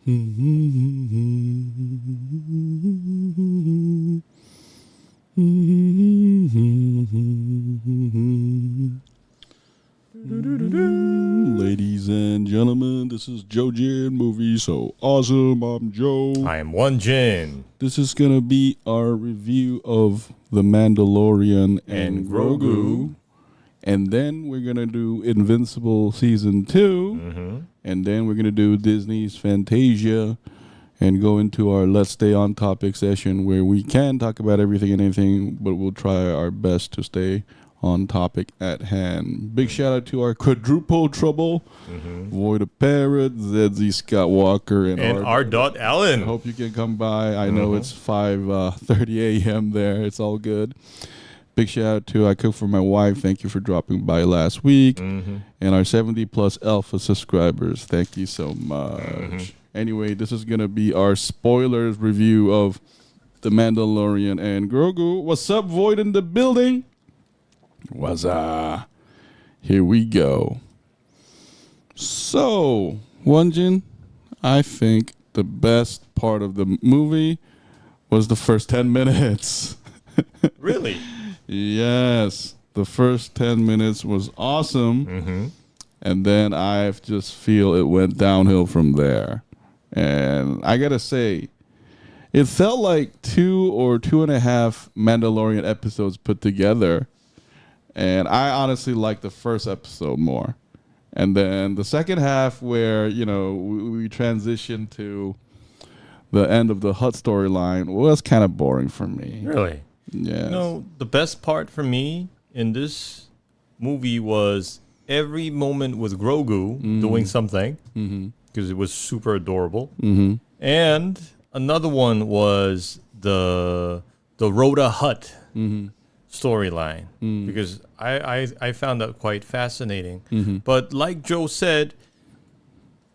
Ladies and gentlemen, this is JoeJinMovieSoAwesome. I'm Joe. I am one Jin. This is going to be our review of The Mandalorian and Grogu. And then we're going to do Invincible Season 2. Mm-hmm. And then we're going to do Disney's Fantasia and go into our Let's Stay on Topic session where we can talk about everything and anything, but we'll try our best to stay on topic at hand. Big shout out to our quadruple trouble, Void of Parrot, ZZ Scott Walker, and R. Allen. I hope you can come by. I know it's 5:30 a.m. there. It's all good. Big shout out to I Cook for My Wife. Thank you for dropping by last week. And our 70 plus alpha subscribers. Thank you so much. Anyway, this is going to be our spoilers review of The Mandalorian and Grogu. What's up, Void in the building? What's up? Here we go. So, Wonjin, I think the best part of the movie was the first 10 minutes. Really? Yes. The first 10 minutes was awesome. And then I just feel it went downhill from there. And I got to say, it felt like 2 or 2.5 Mandalorian episodes put together. And I honestly like the first episode more. And then the second half where, you know, we transitioned to the end of the Hutt storyline was kind of boring for me. Really? Yeah. You know, the best part for me in this movie was every moment with Grogu doing something because it was super adorable. And another one was the Rotta the Hutt storyline because I found that quite fascinating. But like Joe said,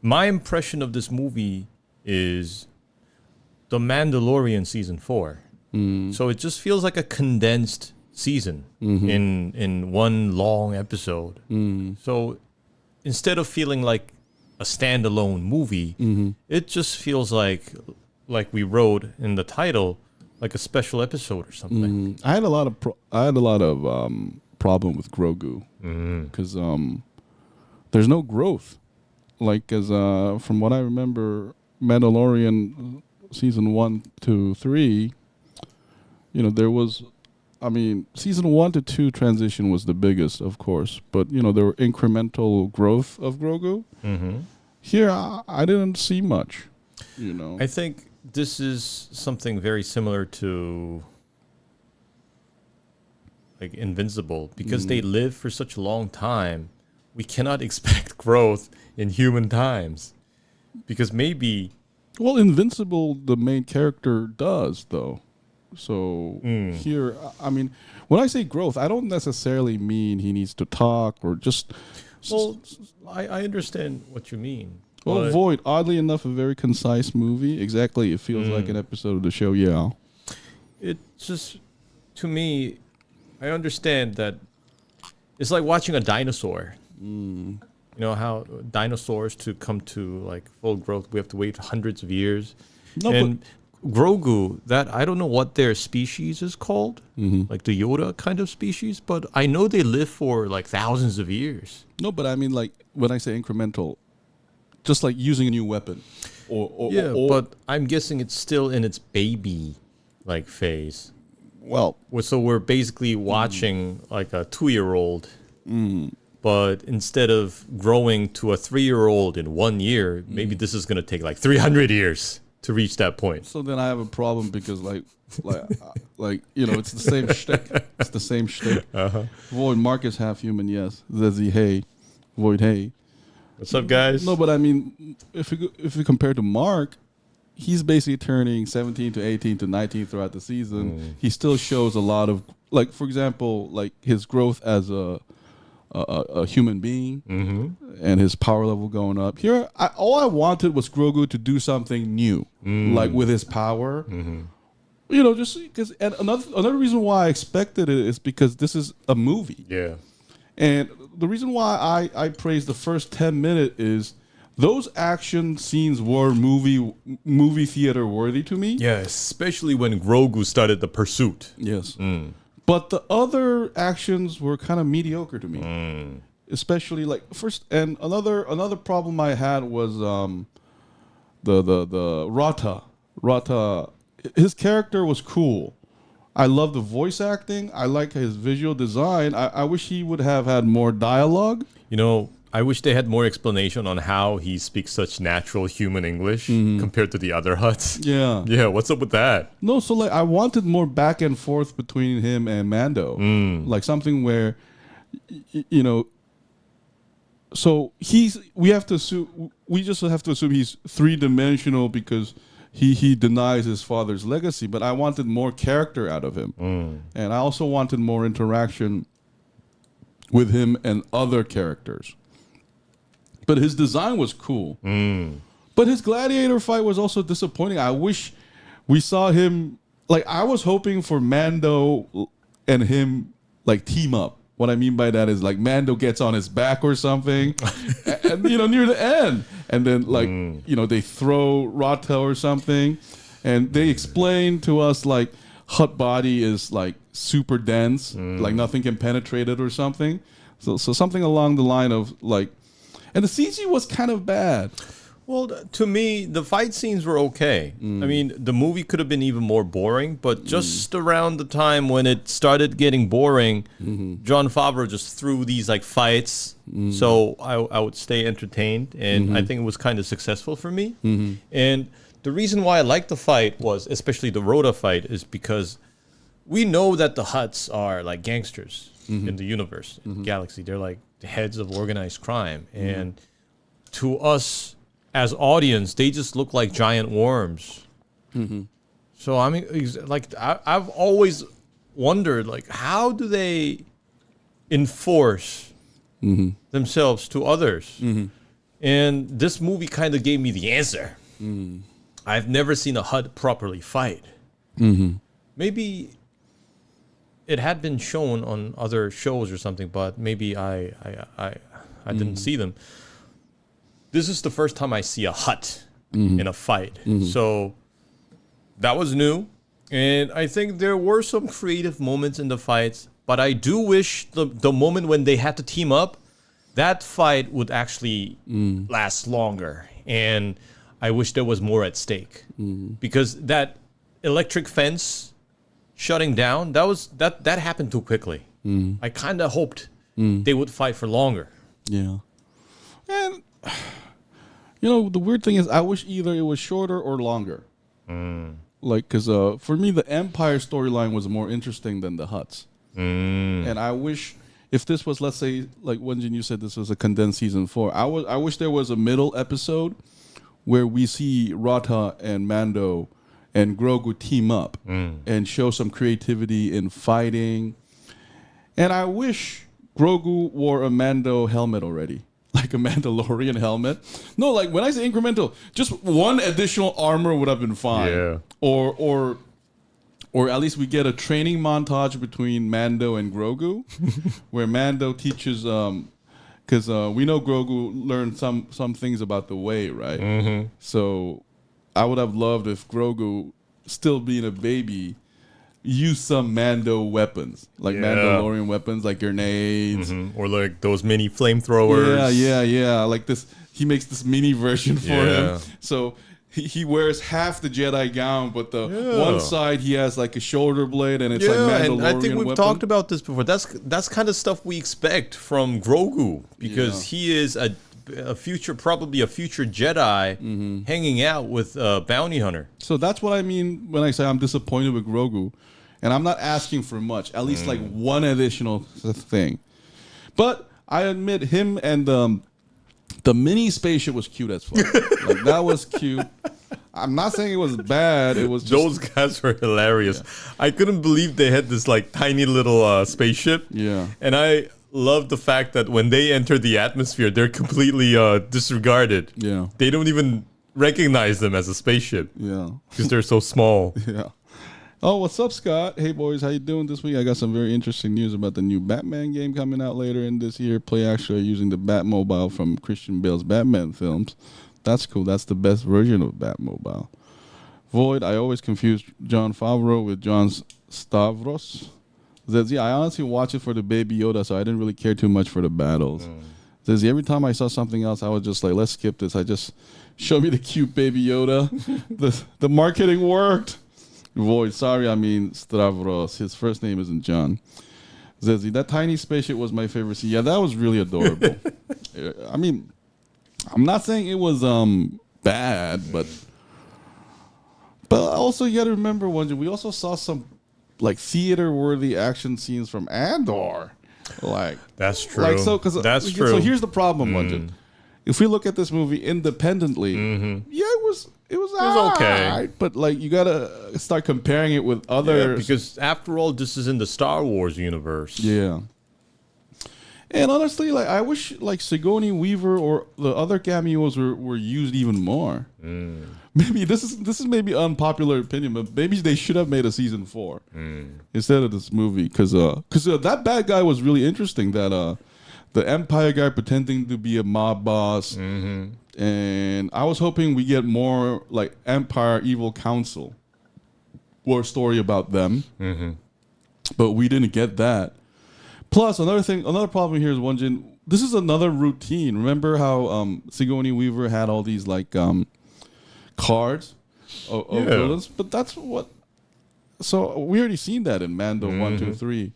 my impression of this movie is The Mandalorian Season 4. So it just feels like a condensed season in one long episode. So instead of feeling like a standalone movie, it just feels like we wrote in the title, like a special episode or something. I had a lot of problem with Grogu because there's no growth. Like as from what I remember, Mandalorian season 1 to 3, you know, there was, I mean, season 1 to 2 transition was the biggest, of course, but you know there were incremental growth of Grogu. Here, I didn't see much. You know, I think this is something very similar to like Invincible because they live for such a long time. We cannot expect growth in human times because maybe. Well, Invincible, the main character does though. So here, I mean, when I say growth, I don't necessarily mean he needs to talk or just. Well, I understand what you mean. Well, Void, oddly enough, a very concise movie. Exactly, it feels like an episode of the show, yeah. It just, to me, I understand that it's like watching a dinosaur. You know how dinosaurs to come to like full growth, we have to wait hundreds of years. No, and Grogu, that I don't know what their species is called, like the Yoda kind of species, but I know they live for like thousands of years. No, but I mean, like when I say incremental, just like using a new weapon, or but I'm guessing it's still in its baby like phase. Well, so we're basically watching like a 2-year-old, but instead of growing to a 3-year-old in 1 year, maybe this is gonna take like 300 years to reach that point. So then I have a problem because like you know, it's the same shtick. It's the same shtick. Void Mark is half human, yes. Zezzy, hey, Void, hey. What's up, guys? No, but I mean, if you compare to Mark, he's basically turning 17 to 18 to 19 throughout the season. He still shows a lot of, like, for example, like his growth as a human being and his power level going up. Here, all I wanted was Grogu to do something new, like with his power. You know, just because. And another reason why I expected it is because this is a movie. Yeah. And the reason why I praise the first 10 minutes is those action scenes were movie theater worthy to me. Yeah, especially when Grogu started the pursuit. Yes. But the other actions were kind of mediocre to me. Especially like first, and another problem I had was the Rotta. His character was cool. I love the voice acting. I like his visual design. I wish he would have had more dialogue. You know, I wish they had more explanation on how he speaks such natural human English compared to the other Hutts. Yeah. Yeah, what's up with that? No, so like I wanted more back and forth between him and Mando. Like something where, you know, so we just have to assume he's three-dimensional because he denies his father's legacy, but I wanted more character out of him. And I also wanted more interaction with him and other characters. But his design was cool. But his gladiator fight was also disappointing. I wish we saw him, like I was hoping for Mando and him like team up. What I mean by that is like Mando gets on his back or something, and you know, near the end, and then like you know, they throw Rotta or something, and they explain to us like Hutt body is like super dense, like nothing can penetrate it or something. So something along the line of like, and the CG was kind of bad. Well, to me, the fight scenes were okay. I mean, the movie could have been even more boring, but just around the time when it started getting boring, Jon Favreau just threw these like fights. So I would stay entertained, and I think it was kind of successful for me. And the reason why I liked the fight was, especially the Rotta fight, is because we know that the Hutts are like gangsters in the universe, in the galaxy. They're like the heads of organized crime. And to us, as audience, they just look like giant worms. So I mean, like I've always wondered, like, how do they enforce themselves to others? And this movie kind of gave me the answer. I've never seen a Hutt properly fight. Maybe it had been shown on other shows or something, but maybe I didn't see them. This is the first time I see a Hutt in a fight. So that was new. And I think there were some creative moments in the fights, but I do wish the moment when they had to team up, that fight would actually last longer. And I wish there was more at stake. Because that electric fence shutting down, that happened too quickly. I kind of hoped they would fight for longer. Yeah. And you know, the weird thing is I wish either it was shorter or longer. Like, because for me, the Empire storyline was more interesting than the Hutts. And I wish if this was, let's say, like Wenjin, you said this was a condensed season 4. I wish there was a middle episode where we see Rotta and Mando and Grogu team up and show some creativity in fighting. And I wish Grogu wore a Mando helmet already. Like a Mandalorian helmet. No, like when I say incremental, just one additional armor would have been fine. Yeah. Or at least we get a training montage between Mando and Grogu, where Mando teaches, because we know Grogu learned some things about the way, right? So I would have loved if Grogu, still being a baby, use some Mando weapons, like Mandalorian weapons, like grenades, or like those mini flamethrowers. Yeah. Like this, he makes this mini version for him. So he wears half the Jedi gown, but the one side he has like a shoulder blade, and it's like Mandalorian and I think we've weapon. talked about this before. That's kind of stuff we expect from Grogu, because he is probably a future Jedi hanging out with a bounty hunter. So that's what I mean when I say I'm disappointed with Grogu. And I'm not asking for much, at least like one additional thing. But I admit him and the mini spaceship was cute as fuck. Like that was cute. I'm not saying it was bad. It was just, those guys were hilarious. I couldn't believe they had this like tiny little spaceship. Yeah. And I love the fact that when they enter the atmosphere, they're completely disregarded. Yeah. They don't even recognize them as a spaceship. Yeah. Because they're so small. Yeah. Oh, what's up, Scott? Hey, boys, how you doing this week? I got some very interesting news about the new Batman game coming out later in this year. Play actually using the Batmobile from Christian Bale's Batman films. That's cool. That's the best version of Batmobile. Void, I always confuse John Favreau with John Stavros. Zezzy, I honestly watch it for the Baby Yoda, so I didn't really care too much for the battles. Zezzy, every time I saw something else, I was just like, let's skip this. I just, show me the cute Baby Yoda. the marketing worked. Void, sorry, I mean Stavros. His first name isn't John. Zezzy, that tiny spaceship was my favorite scene. Yeah, that was really adorable. I mean, I'm not saying it was bad, but also you got to remember, we also saw some like theater-worthy action scenes from Andor. Like that's true. Like that's true. So here's the problem, Munjan. If we look at this movie independently, yeah, it was okay, but like you gotta start comparing it with other because after all, this is in the Star Wars universe. Yeah. And honestly, like I wish like Sigourney Weaver or the other cameos were used even more. Maybe this is maybe unpopular opinion, but maybe they should have made a season 4 instead of this movie because that bad guy was really interesting. That the Empire guy pretending to be a mob boss, and I was hoping we get more like Empire Evil Council or story about them, but we didn't get that. Plus, another problem here is Wonjin. This is another routine. Remember how Sigourney Weaver had all these like cards of villains, but that's what. So we already seen that in Mando 1, 2, 3.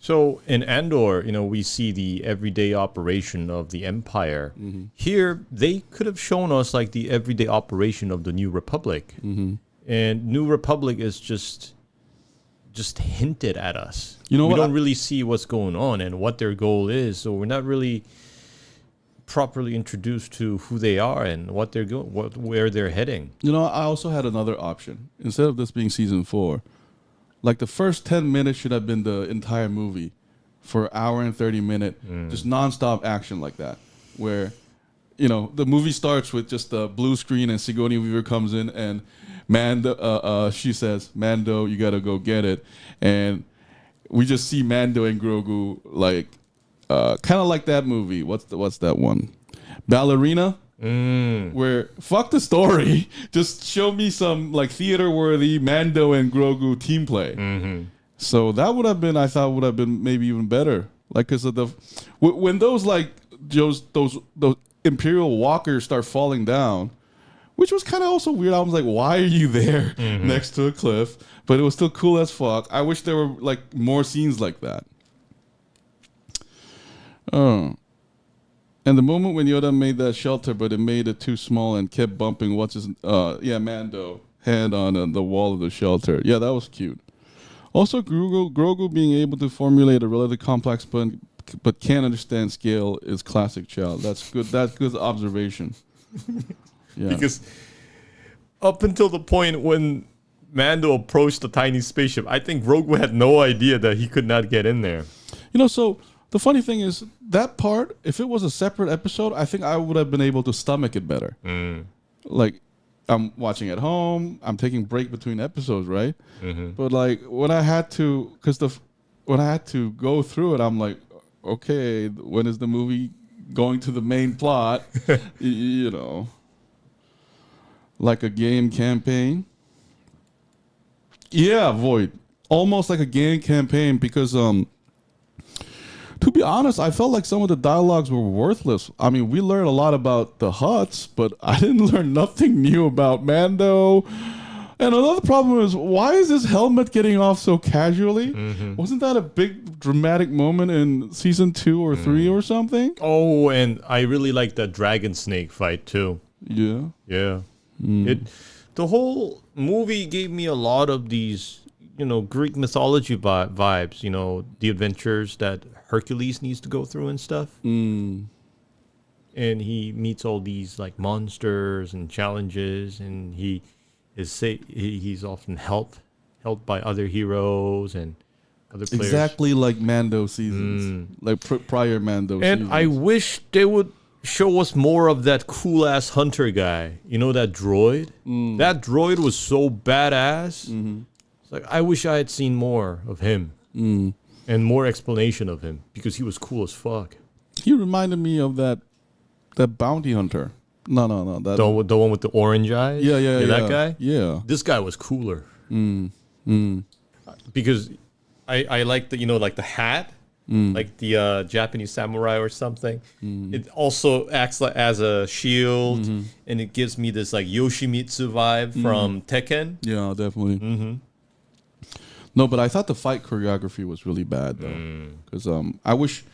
So in Andor, we see the everyday operation of the Empire. Here, they could have shown us like the everyday operation of the New Republic, and New Republic is just hinted at us. We don't really see what's going on and what their goal is, so we're not really properly introduced to who they are and what they're going, where they're heading. I also had another option. Instead of this being season 4, like the first 10 minutes should have been the entire movie for an hour and 30 minute, just nonstop action like that, where the movie starts with just a blue screen and Sigourney Weaver comes in and Mando, she says, Mando, you gotta go get it. And we just see Mando and Grogu like, kind of like that movie. What's that one? Ballerina? Where, fuck the story. Just show me some like theater-worthy Mando and Grogu team play. So that would have been, I thought would have been maybe even better. Like, cause of when those like, those Imperial walkers start falling down, which was kind of also weird. I was like, why are you there next to a cliff? But it was still cool as fuck. I wish there were like more scenes like that. Oh. And the moment when Yoda made that shelter, but it made it too small and kept bumping Mando head on the wall of the shelter. Yeah, that was cute. Also, Grogu being able to formulate a relatively complex but can't understand scale is classic child. That's good. That's good observation. Yeah. Because up until the point when Mando approached the tiny spaceship, I think Grogu had no idea that he could not get in there. So the funny thing is that part, if it was a separate episode, I think I would have been able to stomach it better. Like, I'm watching at home, I'm taking break between episodes, right? But like when I had to, when I had to go through it, I'm like, okay, when is the movie going to the main plot? Like a game campaign. Yeah, Void. Almost like a game campaign because to be honest, I felt like some of the dialogues were worthless. I mean, we learned a lot about the Hutts, but I didn't learn nothing new about Mando. And another problem is, why is this helmet getting off so casually? Wasn't that a big dramatic moment in season 2 or 3 or something? Oh, and I really like that dragon snake fight too. Yeah. Yeah. The whole movie gave me a lot of these, Greek mythology vibes, the adventures that Hercules needs to go through and stuff. And he meets all these like monsters and challenges, and he's often helped by other heroes and other players. Exactly like Mando seasons, like prior Mando seasons. And I wish they would show us more of that cool ass hunter guy. That droid. That droid was so badass. It's like I wish I had seen more of him and more explanation of him because he was cool as fuck. He reminded me of that bounty hunter. No. The one with the orange eyes? Yeah. That guy? Yeah. This guy was cooler. Because I like the, like the hat, like the Japanese samurai or something. It also acts like as a shield, and it gives me this like Yoshimitsu vibe from Tekken. Yeah, definitely. No, but I thought the fight choreography was really bad though, because I wish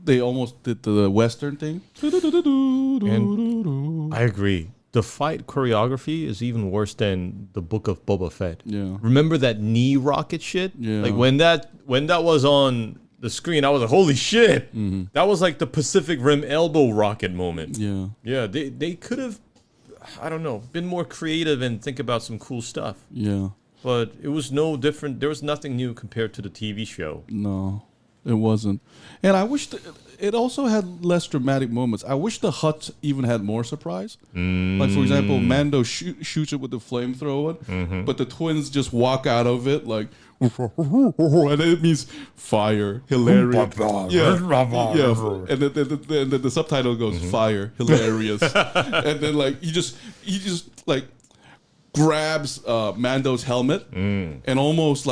they almost did the Western thing. And I agree. The fight choreography is even worse than the Book of Boba Fett. Yeah. Remember that knee rocket shit? Yeah. Like when that was on the screen, I was like, holy shit. That was like the Pacific Rim elbow rocket moment. Yeah. Yeah, they could have, I don't know, been more creative and think about some cool stuff. Yeah. But it was no different. There was nothing new compared to the TV show. No, it wasn't. And I wish it also had less dramatic moments. I wish the Hutt even had more surprise. Like, for example, Mando shoots it with the flamethrower, but the twins just walk out of it like, and it means fire, hilarious. Yeah. And then the subtitle goes, fire, hilarious. And then, like, he just like, grabs Mando's helmet and almost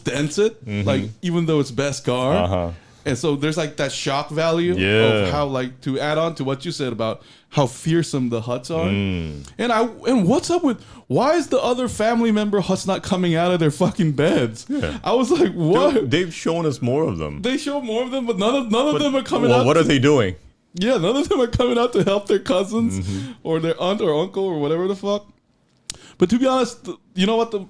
dents it, like even though it's Beskar. And so there's like that shock value of how, like, to add on to what you said about how fearsome the Hutts are. And what's up with, why is the other family member Hutts not coming out of their fucking beds? Yeah. I was like, what? They've shown us more of them. They show more of them, but none of them are coming out. What are they doing? Yeah, none of them are coming out to help their cousins or their aunt or uncle or whatever the fuck. But to be honest, you know what? The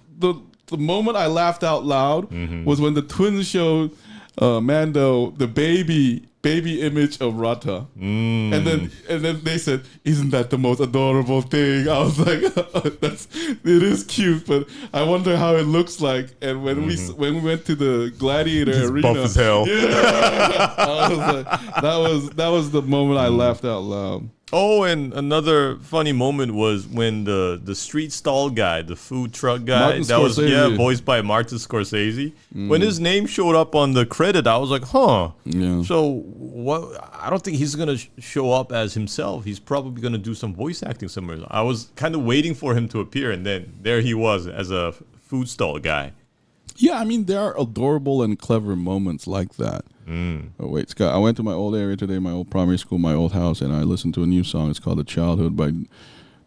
moment I laughed out loud was when the twins showed Mando the baby image of Rotta, and then they said, "Isn't that the most adorable thing?" I was like, it is cute, but I wonder how it looks like." And when we went to the gladiator arena, buff as hell. Yeah, I was like, that was the moment I laughed out loud. Oh, and another funny moment was when the street stall guy, the food truck guy, was voiced by Martin Scorsese. When his name showed up on the credit, I was like, huh. Yeah. So what? I don't think he's gonna show up as himself. He's probably gonna do some voice acting somewhere. I was kind of waiting for him to appear, and then there he was as a food stall guy. Yeah, I mean, there are adorable and clever moments like that. Oh, wait, Scott, I went to my old area today, my old primary school, my old house, and I listened to a new song. It's called The Childhood by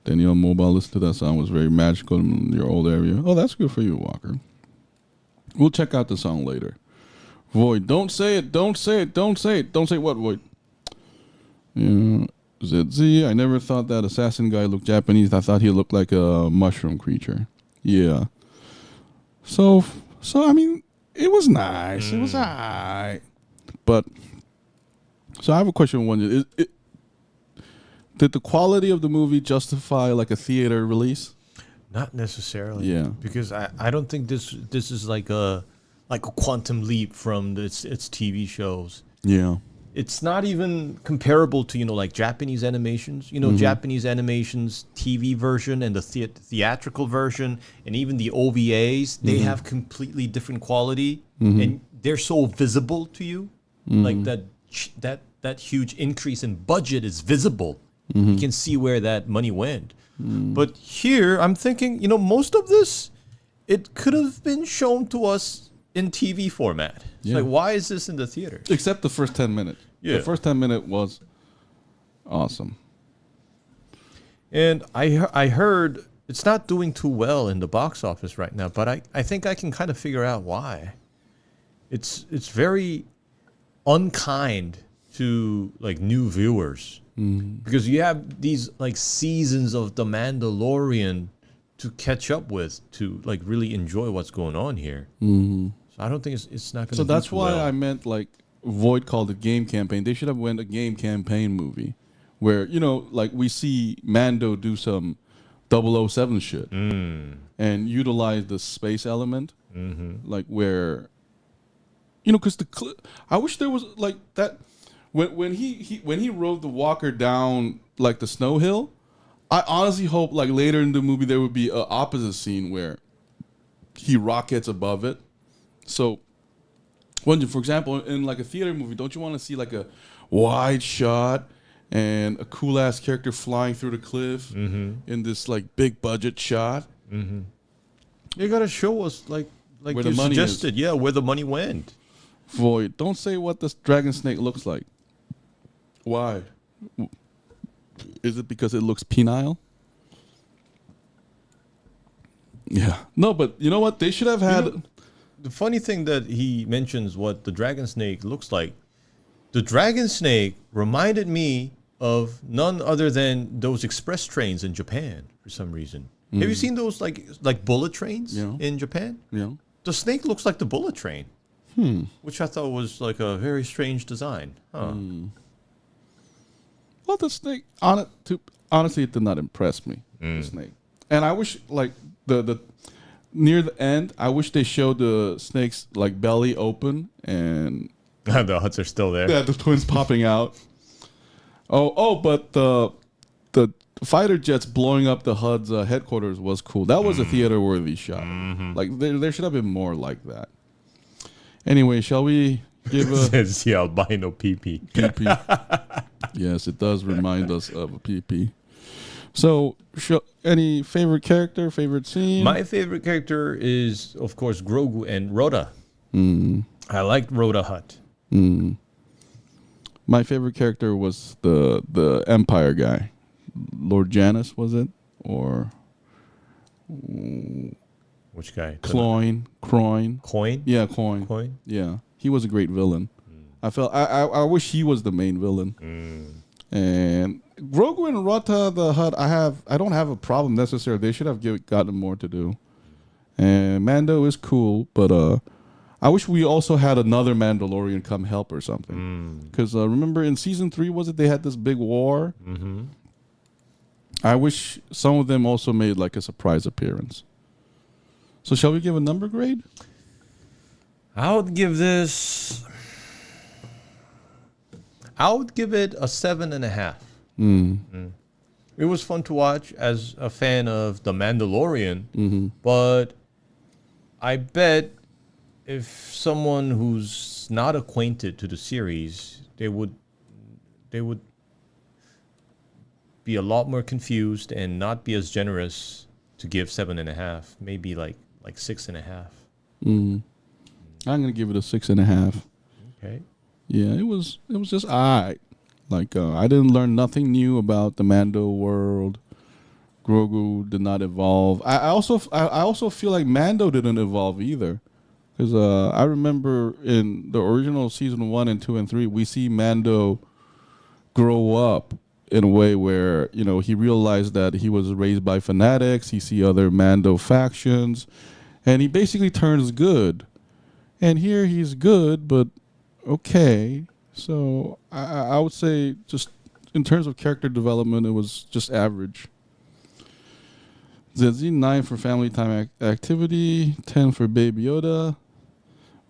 Danielle Mobile. Listen to that song. It was very magical in your old area. Oh, that's good for you, Walker. We'll check out the song later. Void, don't say it, don't say it, don't say it. Don't say what, Void? Yeah. ZZ, I never thought that assassin guy looked Japanese. I thought he looked like a mushroom creature. Yeah. So I mean, it was nice. It was alright. But, so I have a question. Did the quality of the movie justify like a theater release? Not necessarily. Yeah. Because I don't think this is like a quantum leap from its TV shows. Yeah. It's not even comparable to, like Japanese animations. Japanese animations TV version and the theatrical version and even the OVAs, they have completely different quality and they're so visible to you. Like that huge increase in budget is visible. You can see where that money went. But here I'm thinking, most of this, it could have been shown to us in TV format. It's like, why is this in the theater? Except the first 10 minutes. Yeah. The first 10 minutes was awesome. And I heard it's not doing too well in the box office right now, but I think I can kind of figure out why. It's very unkind to like new viewers because you have these like seasons of The Mandalorian to catch up with to like really enjoy what's going on here. So I don't think it's not going to. So that's why I meant like Void called it game campaign. They should have went a game campaign movie where like we see Mando do some 007 shit and utilize the space element, like where. Because I wish there was like that when he rode the walker down like the snow hill. I honestly hope like later in the movie there would be an opposite scene where he rockets above it. So, for example, in like a theater movie, don't you want to see like a wide shot and a cool ass character flying through the cliff in this like big budget shot? Mm-hmm. You gotta show us like where you the money suggested, is. yeah, where the money went. Void, don't say what this dragon snake looks like. Why? Is it because it looks penile? Yeah. No, but you know what? They should have had... The funny thing that he mentions what the dragon snake looks like. The dragon snake reminded me of none other than those express trains in Japan for some reason. Have you seen those like bullet trains in Japan? Yeah. The snake looks like the bullet train. Which I thought was like a very strange design. Huh. Well, the snake, honestly, it did not impress me. The snake, and I wish like the near the end, I wish they showed the snake's like belly open and the Hutts are still there. Yeah, the twins popping out. But the fighter jets blowing up the HUD's headquarters was cool. That was a theater-worthy shot. Like there should have been more like that. Anyway, shall we give a Says the albino pee-pee. Yes, it does remind us of a pee-pee. So, any favorite character, favorite scene? My favorite character is, of course, Grogu and Rotta. I liked Rotta Hutt. My favorite character was the Empire guy. Lord Janus, was it? Or... Which guy? Croin. Coin? Yeah, Coin. Yeah. He was a great villain. I wish he was the main villain. And Grogu and Rotta the Hutt, I don't have a problem necessarily. They should have gotten more to do. And Mando is cool, but I wish we also had another Mandalorian come help or something. Because remember in season 3, was it they had this big war? I wish some of them also made like a surprise appearance. So shall we give a number grade? I would give it a 7.5. It was fun to watch as a fan of The Mandalorian, but I bet if someone who's not acquainted to the series, they would be a lot more confused and not be as generous to give 7.5. Maybe like 6.5. I'm gonna give it a 6.5. Okay. Yeah, it was just alright. Like I didn't learn nothing new about the Mando world. Grogu did not evolve. I also feel like Mando didn't evolve either, because I remember in the original season 1 and 2 and 3, we see Mando grow up in a way where he realized that he was raised by fanatics. He see other Mando factions, and he basically turns good. And here he's good, but okay. So I would say just in terms of character development, it was just average. ZZ 9 for family time activity, 10 for Baby Yoda.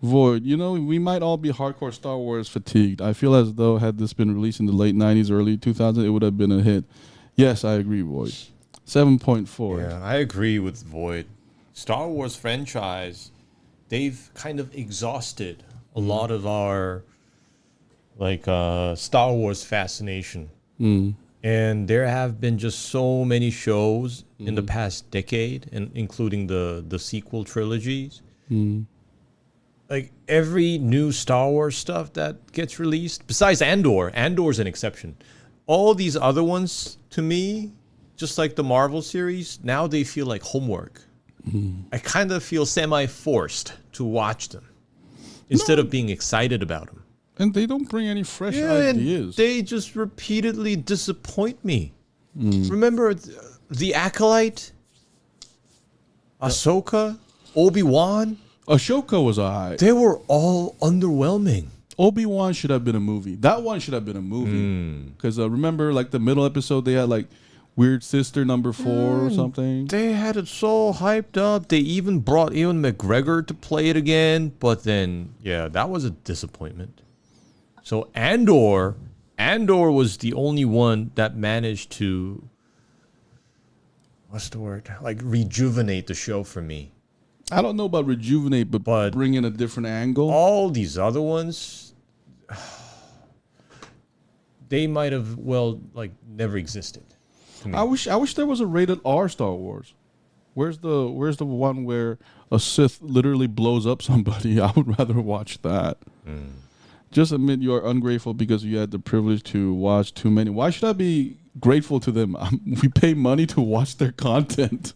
Void, we might all be hardcore Star Wars fatigued. I feel as though had this been released in the late 90s, early 2000s, it would have been a hit. Yes, I agree, Void. 7.4. Yeah, I agree with Void. Star Wars franchise, they've kind of exhausted a lot of our Star Wars fascination. And there have been just so many shows in the past decade, and including the sequel trilogies. Like every new Star Wars stuff that gets released, besides Andor's an exception. All these other ones, to me, just like the Marvel series, now they feel like homework. I kind of feel semi-forced to watch them instead of being excited about them. And they don't bring any fresh ideas. They just repeatedly disappoint me. Remember the Acolyte, Ahsoka, Obi-Wan? Ashoka was alright. They were all underwhelming. Obi-Wan should have been a movie. That one should have been a movie. Because remember, like the middle episode, they had like Weird Sister number 4 or something. They had it so hyped up. They even brought Ewan McGregor to play it again. But then, yeah, that was a disappointment. So Andor was the only one that managed to, what's the word? Like rejuvenate the show for me. I don't know about rejuvenate, but bring in a different angle. All these other ones, they might have never existed. To me. I wish there was a rated R Star Wars. Where's the one where a Sith literally blows up somebody? I would rather watch that. Just admit you are ungrateful because you had the privilege to watch too many. Why should I be grateful to them? We pay money to watch their content.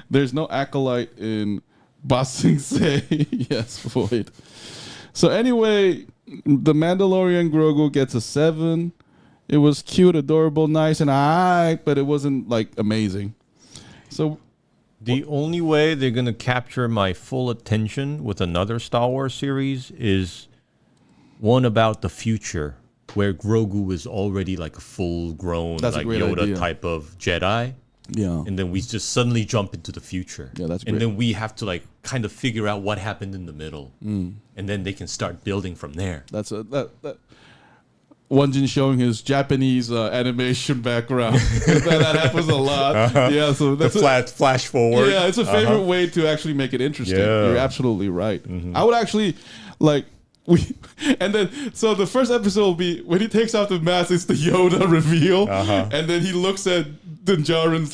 There's no acolyte in Ba Sing Se. Yes, Void. So anyway, the Mandalorian Grogu gets a 7. It was cute, adorable, nice, and alright, but it wasn't like amazing. So the only way they're gonna capture my full attention with another Star Wars series is one about the future, where Grogu is already like a full-grown, like Yoda idea. Type of Jedi. Yeah. And then we just suddenly jump into the future. Yeah, that's great. And then we have to like kind of figure out what happened in the middle. And then they can start building from there. That's that Wonjin showing his Japanese animation background. that happens a lot. Yeah, so that's the flash forward. Yeah, it's a favorite way to actually make it interesting. Yeah. You're absolutely right. I would actually and then so the first episode will be when he takes off the mask, it's the Yoda reveal, and then he looks at Din Djarin's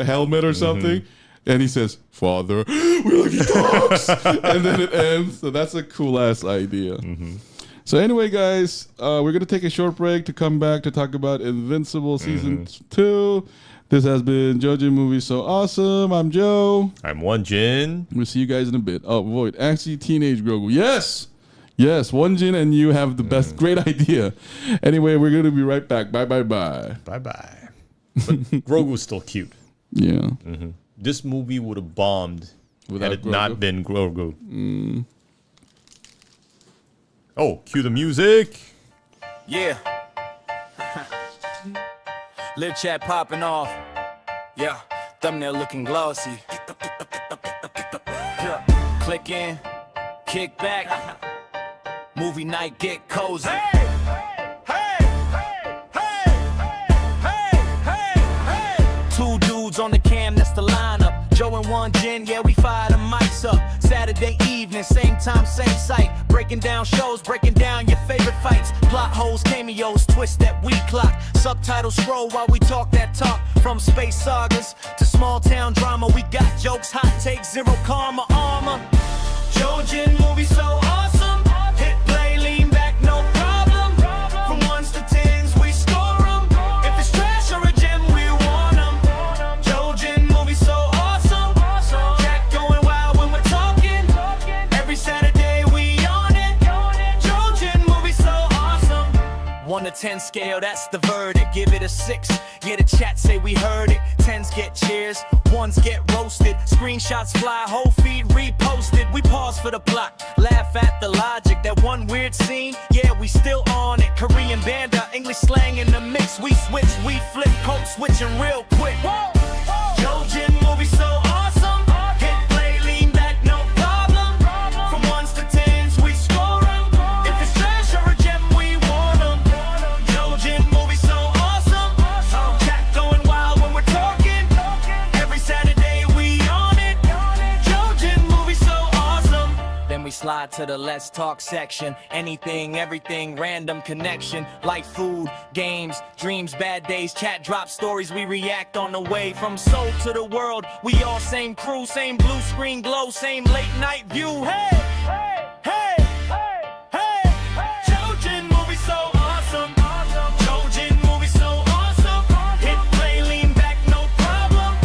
helmet or something, and he says, "Father," we're like, he talks, and then it ends. So that's a cool ass idea. So anyway, guys, we're gonna take a short break to come back to talk about Invincible season 2. This has been JoeJin Movie So Awesome. I'm Joe. I'm Wonjin. We'll see you guys in a bit. Oh, Void, actually, Teenage Grogu. Yes, Wonjin and you have the best. Great idea. Anyway, we're going to be right back. Bye. Bye-bye. But Grogu's still cute. Yeah. This movie would have bombed had it not been Grogu. Oh, cue the music. Yeah. Live chat popping off. Yeah. Thumbnail looking glossy. Click in. Kick back. Movie night, get cozy. Two dudes on the cam, that's the lineup. Joe and Wonjin, yeah, we fire the mics up. Saturday evening, same time, same site. Breaking down shows, breaking down your favorite fights. Plot holes, cameos, twist that we clock. Subtitles scroll while we talk that talk. From space sagas to small town drama, we got jokes, hot takes, zero karma, armor. JoeJin Movie So Awesome. Hit play, lean back, no problem. From 1s to 10s, we score them. If it's trash or a gem, we want them. JoeJin Movie So Awesome. Jack going wild when we're talking. Every Saturday we on it. JoeJin Movie So Awesome. 1 to 10 scale, that's the verdict. Give it a 6. Yeah, the chat say we heard it. 10s get cheers, 1s get roasted. Screenshots fly, whole feed reposted. We pause for the plot, laugh at the logic. That one weird scene, yeah, we still on it. Korean banda, English slang in the mix. We switch, we flip, code switching real quick. JoeJin Movie So Awesome. Hit play, lean back, no problem. From 1s to 10s, we score them. If it's trash or a gem, we want them. JoeJin Movie So Awesome. Chat going wild when we're talking. Every Saturday we on it. JoeJin Movie So Awesome. Then we slide to the let's talk section. Anything, everything, random connection. Like food, games, dreams, bad days. Chat drop stories, we react on the way. From soul to the world, we all same crew. Same blue screen glow, same late night view. Hey, JoeJin Movie So Awesome. JoeJin Movie So Awesome. Hit play, lean back, no problem.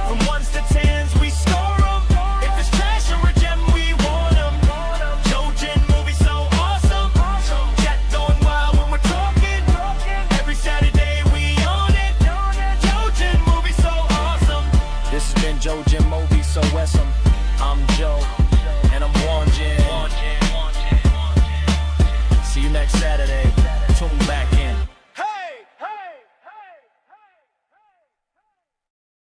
From 1s to 10s, we score them. If it's trash or a gem, we want them. JoeJin Movie So Awesome. Chat going wild when we're talking. Every Saturday we on it. JoeJin Movie So Awesome. This has been JoeJin Movie So Awesome. I'm Joe, and I'm Wonjin. See you next Saturday.